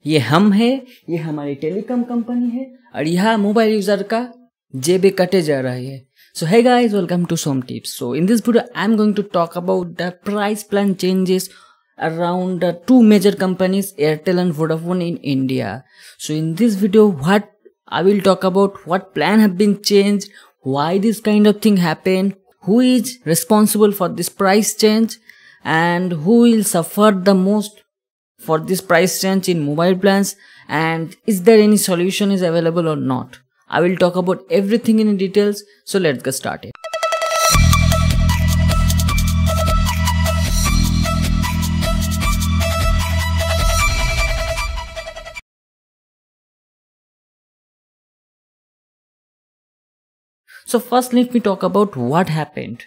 ये हम है, ये हमारी टेलीकॉम कंपनी है और यहाँ मोबाइल यूजर का जेबे कटे जा रहा है. So hey guys, welcome to Som Tips. So in this video I'm going to talk about the price plan changes around two major companies, Airtel and Vodafone in India. So in this video what I will talk about, what plan have been changed, why this kind of thing happened, who is responsible for this price change, and who will suffer the most for this price change in mobile plans, and is there any solution is available or not. I will talk about everything in details, so let's get started. So first let me talk about what happened.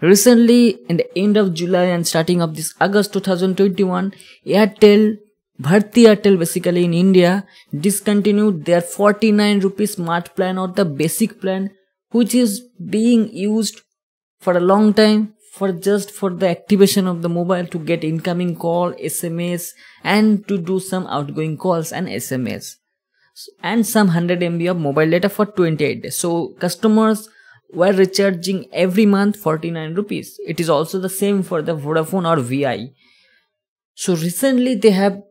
Recently, in the end of July and starting of this August 2021, Bharti Airtel basically in India discontinued their 49 rupees smart plan or the basic plan, which is being used for a long time for the activation of the mobile to get incoming call, SMS, and to do some outgoing calls and SMS, and some 100 MB of mobile data for 28 days. So customers were recharging every month 49 rupees. It is also the same for the Vodafone or VI. So recently they have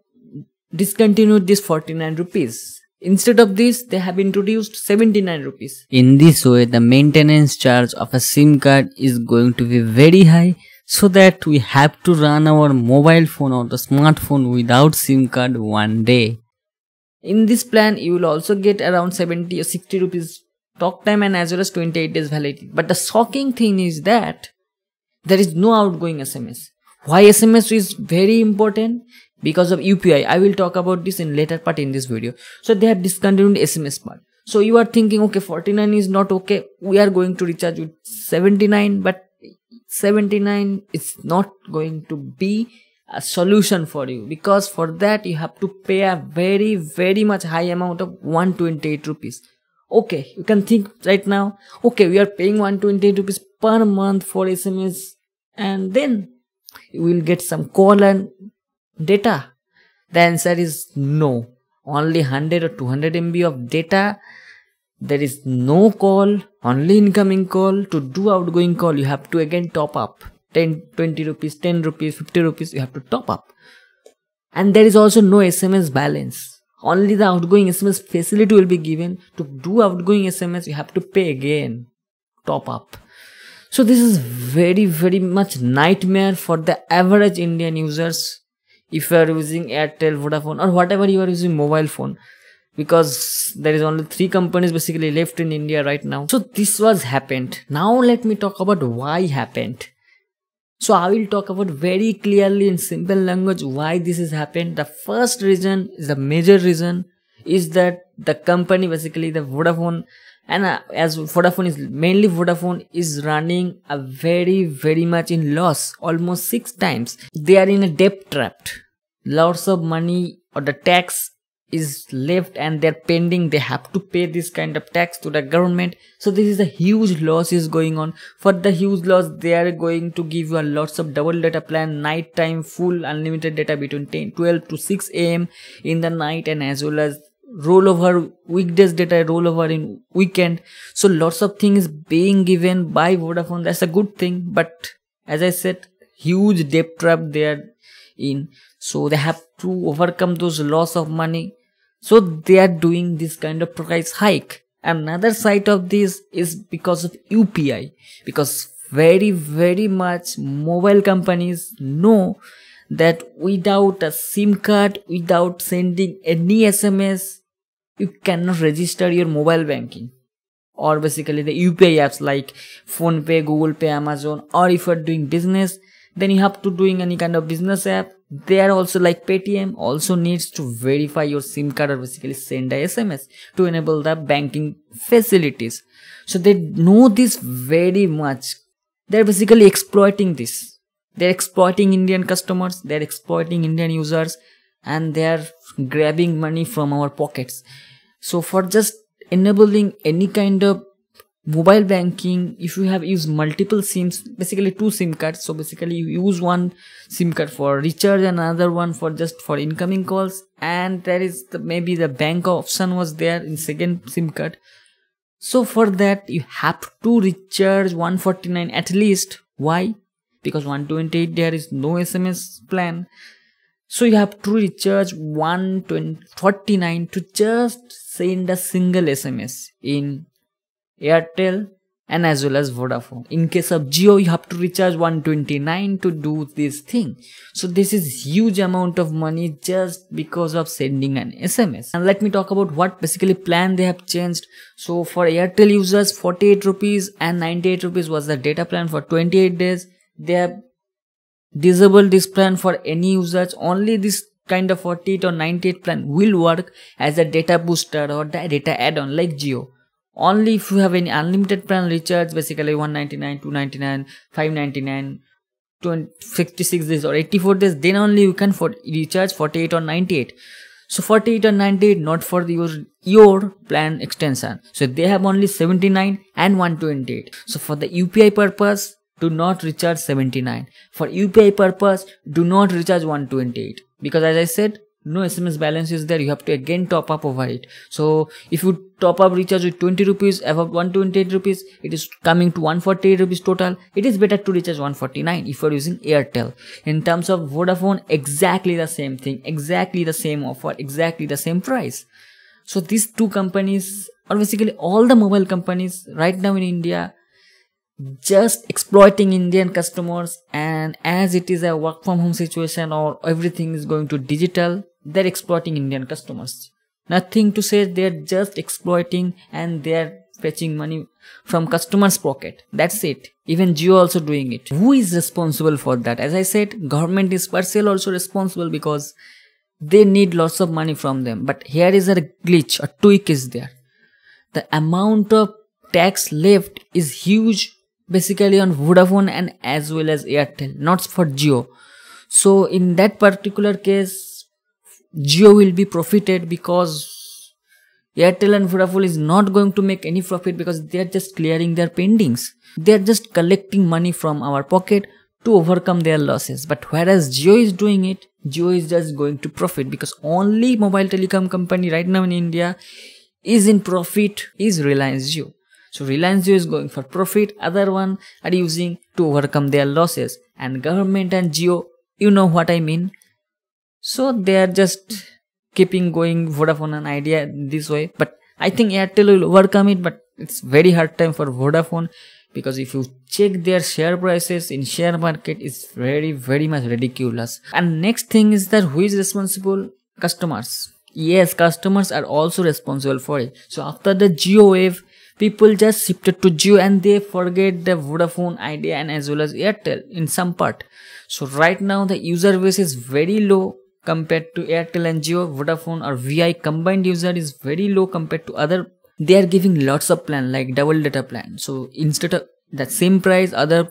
discontinued this 49 rupees. Instead of this, they have introduced 79 rupees. In this way, the maintenance charge of a SIM card is going to be very high, so that we have to run our mobile phone or the smartphone without SIM card one day. In this plan, you will also get around 70 or 60 rupees talk time and as well as 28 days validity. But the shocking thing is that there is no outgoing SMS. Why SMS is very important? Because of UPI. I will talk about this in later part in this video. So they have discontinued SMS part. So you are thinking, okay, 49 is not okay. We are going to recharge with 79, but 79 is not going to be a solution for you, because for that you have to pay a very much high amount of 128 rupees. Okay, you can think right now, okay, we are paying 128 rupees per month for SMS, and then you will get some call and data. The answer is no. Only 100 or 200 MB of data. There is no call, only incoming call. To do outgoing call, you have to again top up 10, 20 rupees, 10 rupees, 50 rupees. You have to top up. And there is also no SMS balance. Only the outgoing SMS facility will be given. To do outgoing SMS, you have to pay again, top up. So this is very much nightmare for the average Indian users if you are using Airtel, Vodafone, or whatever you are using mobile phone, because there is only 3 companies basically left in India right now. So this was happened. Now let me talk about why happened. So I will talk about very clearly in simple language why this has happened. The first reason is the major reason is that the company, basically the Vodafone, and as Vodafone is mainly Vodafone, is running a very much in loss, almost 6 times. They are in a debt trap. Lots of money or the tax is left and they're pending. They have to pay this kind of tax to the government. So this is a huge loss is going on. For the huge loss, they are going to give you a lots of double data plan, night time, full unlimited data between 12 to 6 AM in the night, and as well as rollover weekdays data, rollover in weekend. So lots of things being given by Vodafone. That's a good thing, but as I said, huge debt trap they are in, so they have to overcome those loss of money. So they are doing this kind of price hike. Another side of this is because of UPI, because very much mobile companies know that without a SIM card, without sending any SMS, you cannot register your mobile banking, or basically the UPI apps like PhonePe, Google Pay, Amazon, or if you are doing business, then you have to doing any kind of business app. They are also like Paytm also needs to verify your SIM card or basically send a SMS to enable the banking facilities. So they know this very much. They're basically exploiting this. They're exploiting Indian customers, they're exploiting Indian users, and they're grabbing money from our pockets. So for just enabling any kind of mobile banking, if you have used multiple sims, basically 2 sim cards, so basically you use one sim card for recharge and another one for just for incoming calls, and there is maybe the bank option was there in second sim card. So for that you have to recharge 149 at least. Why? Because 128 there is no SMS plan. So you have to recharge 149 to just send a single SMS in Airtel and as well as Vodafone. In case of Jio, you have to recharge 129 to do this thing. So this is huge amount of money just because of sending an SMS. And let me talk about what basically plan they have changed. So for Airtel users, 48 rupees and 98 rupees was the data plan for 28 days. They have disabled this plan for any users. Only this kind of 48 or 98 plan will work as a data booster or the data add-on like Jio. Only if you have any unlimited plan recharge, basically 199, 299, 599, 66 days or 84 days, then only you can recharge 48 or 98. So 48 or 98 not for your plan extension. So they have only 79 and 128. So for the UPI purpose, do not recharge 79. For UPI purpose, do not recharge 128. Because as I said, no SMS balance is there, you have to again top up over it. So if you top up recharge with 20 rupees above 128 rupees, it is coming to 148 rupees total. It is better to recharge 149 if you are using Airtel. In terms of Vodafone, exactly the same thing, exactly the same offer, exactly the same price. So these two companies, or basically all the mobile companies right now in India, just exploiting Indian customers, and as it is a work from home situation or everything is going to digital, they're exploiting Indian customers. Nothing to say, they're just exploiting and they're fetching money from customers' pocket. That's it. Even Jio also doing it. Who is responsible for that? As I said, government is partially also responsible because they need lots of money from them. But here is a glitch, a tweak is there. The amount of tax left is huge, basically on Vodafone and as well as Airtel, not for Jio. So in that particular case, Jio will be profited because Airtel and Vodafone is not going to make any profit because they are just clearing their pendings. They are just collecting money from our pocket to overcome their losses. But whereas Jio is doing it, Jio is just going to profit because only mobile telecom company right now in India is in profit is Reliance Jio. So Reliance Jio is going for profit, other one are using to overcome their losses. And government and Jio, you know what I mean. So they are just keeping going Vodafone and Idea this way. But I think Airtel will overcome it, but it's very hard time for Vodafone because if you check their share prices in share market, it's very much ridiculous. And next thing is that who is responsible? Customers. Yes, customers are also responsible for it. So after the Jio wave, people just shifted to Jio and they forget the Vodafone, Idea and as well as Airtel in some part. So right now the user base is very low compared to Airtel and Jio. Vodafone or VI combined user is very low compared to other. They are giving lots of plan like double data plan. So instead of that same price, other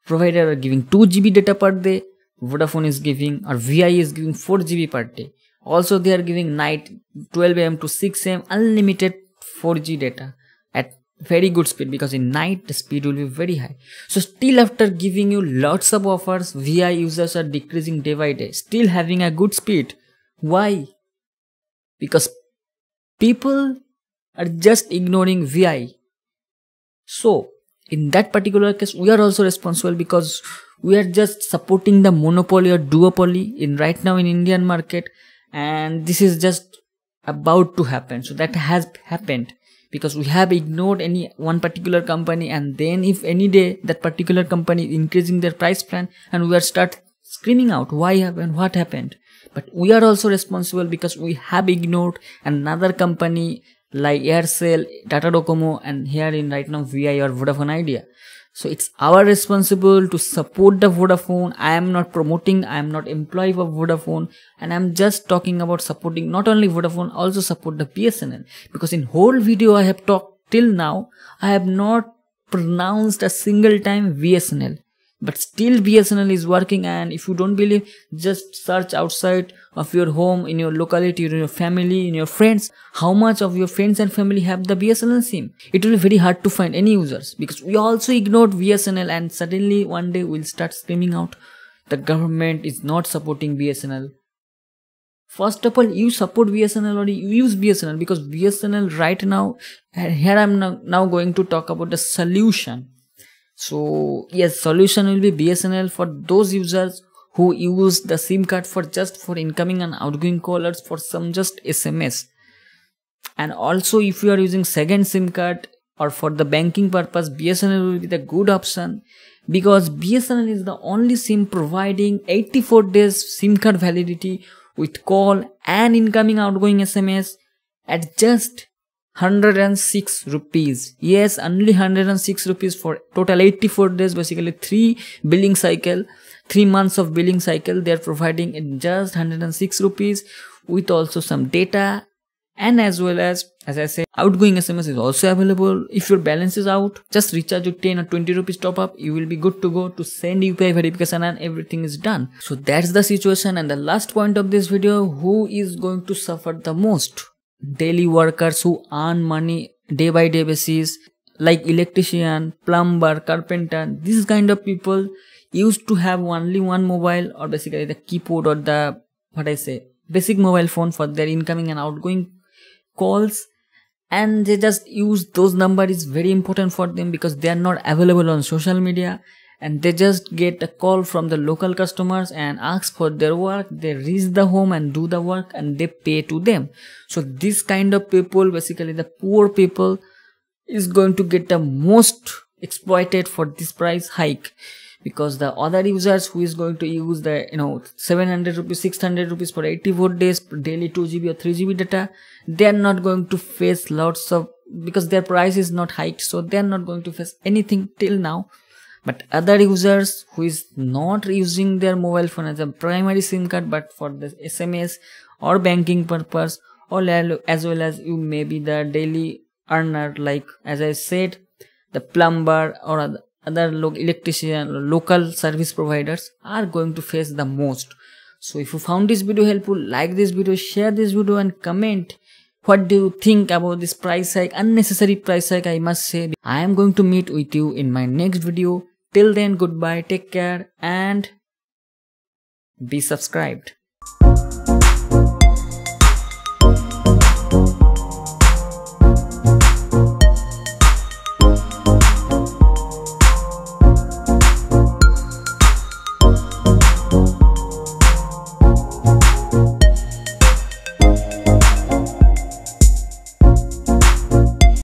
provider are giving 2 GB data per day. Vodafone is giving or VI is giving 4 GB per day. Also they are giving night 12 AM to 6 AM unlimited 4G data at very good speed because in night the speed will be very high. So still after giving you lots of offers, VI users are decreasing day by day, still having a good speed. Why? Because people are just ignoring VI. So in that particular case, we are also responsible because we are just supporting the monopoly or duopoly in right now in Indian market, and this is just about to happen. So that has happened because we have ignored any one particular company, and then if any day that particular company is increasing their price plan and we are start screaming out why happened, what happened. But we are also responsible because we have ignored another company like Aircel, Tata Docomo and here in right now VI or Vodafone Idea. So it's our responsible to support the Vodafone. I am not promoting, I am not employee of Vodafone, and I am just talking about supporting not only Vodafone, also support the BSNL. Because in whole video I have talked till now, I have not pronounced a single time BSNL. but still BSNL is working. And if you don't believe, just search outside of your home, in your locality, in your family, in your friends, how much of your friends and family have the BSNL SIM. It will be very hard to find any users, because we also ignored BSNL, and suddenly one day we'll start screaming out the government is not supporting BSNL. First of all, you support BSNL or you use BSNL, because BSNL right now, and here I'm now going to talk about the solution. So yes, solution will be BSNL for those users who use the SIM card for just for incoming and outgoing callers, for some just SMS. And also if you are using second SIM card or for the banking purpose, BSNL will be the good option, because BSNL is the only SIM providing 84 days SIM card validity with call and incoming outgoing SMS at just 106 rupees. Yes, only 106 rupees for total 84 days, basically 3 billing cycle, 3 months of billing cycle. They are providing in just 106 rupees with also some data, and as well as I said, outgoing SMS is also available. If your balance is out, just recharge your 10 or 20 rupees top up, you will be good to go to send UPI verification, and everything is done. So that's the situation. And the last point of this video, who is going to suffer the most? Daily workers who earn money day by day basis, like electrician, plumber, carpenter. These kind of people used to have only one mobile, or basically the keyboard, or the basic mobile phone for their incoming and outgoing calls, and they just use those numbers. Is very important for them, because they are not available on social media, and they just get a call from the local customers and ask for their work. They reach the home and do the work, and they pay to them. So this kind of people, basically the poor people, is going to get the most exploited for this price hike, because the other users who is going to use the 700 rupees, 600 rupees for 84 days daily 2 GB or 3 GB data, they are not going to face lots of, because their price is not hiked, so they are not going to face anything till now. But other users who is not using their mobile phone as a primary SIM card, but for the SMS or banking purpose, or as well as you may be the daily earner, like as I said, the plumber or other electrician or local service providers, are going to face the most. So if you found this video helpful, like this video, share this video, and comment what do you think about this price hike, unnecessary price hike, I must say. I am going to meet with you in my next video. Till then, goodbye, take care, and be subscribed.